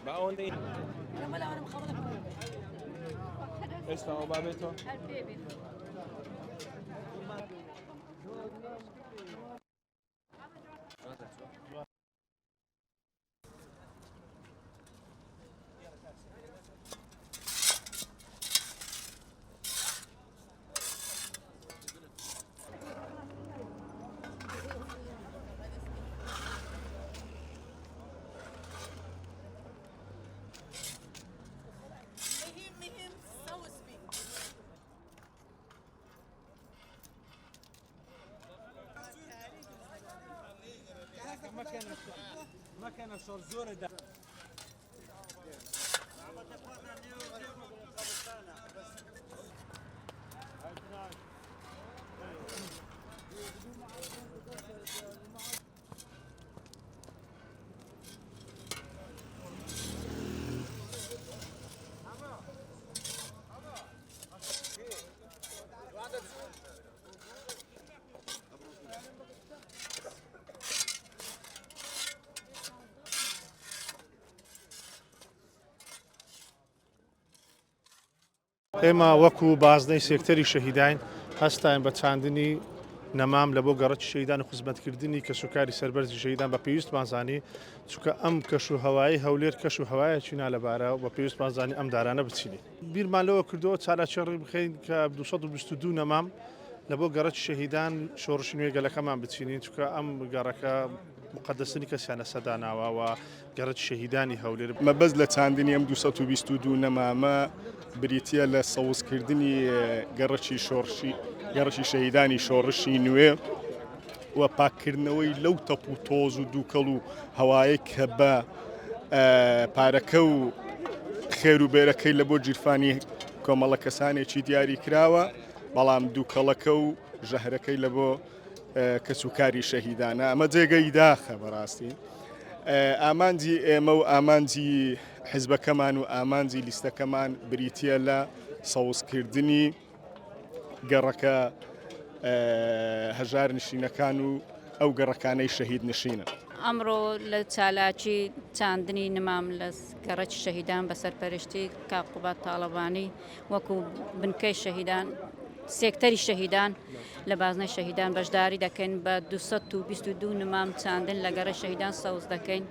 باوندي استا او بابتو ما كان الشرزور ده ئێمە وەکو بازنەی سێکتەری شەهیداین هەستاین بە چاندنی نەمام لە بۆ گەڕەکی شەهیدان و خزمەتکردنی کەسوکاری سەربەرزی شەهیدان بە پێویستمان زانی چونکە ئەم کەش و هەوایی هەولێر کەش و هەوایەکی نالەبارە و بە پێویستمان زانی ئەم دارانە بچینی بیرمان لەوە کردەوە چالاچێڕی بخەین کە 222 نەمام لە بۆ گەڕەکی شەهیدان شۆڕشی نوێ گەلەکەمان بچینین چونکە ئەم گەڕەکە مقدسنی کەسیانە سەداناوە گەڕەکی شەهیدانی هەولێر مەبەست لە چاندنی ئەم 222 نەمامە بریتە لە سەوزکردنی گەڕەکی شەهیدانی شۆڕشی نوێ و پاکردنەوەی لەو تەپ و تۆز و دووکەڵ و هەوایە کە بە پارەکە و خێروبێرەکەی لە بۆ جیرفانی کۆمەڵە کەسانێکی دیاری کراوە بەڵام دووکەڵەکە و ژەهرەکەی لە بۆ کەسوکاری شەهیدانە ئەمە جێگەی داخە بەڕاستی ئامانجی ئێمە و ئامانجی حیزبەکەمان و ئامانجی لیستەکەمان بریتە لە سەوزکردنی گەڕەکە هەژار نشینەکان و ئەو گەڕەکانەی شەهید نشینە. ئەمڕۆ لە چالاکی چاندنی نمام لە گەڕەکی شەهیدان بە سەرپەرشتی کاقوبات تاڵەبانی وەکو بنکەی شەهیدان سێکتەری شەهیدان لە بازنەی شەهیدان بەشداری دەکەین بە 222 نمام چاندن لە گەڕە شەهیدان سەوز دەکەین.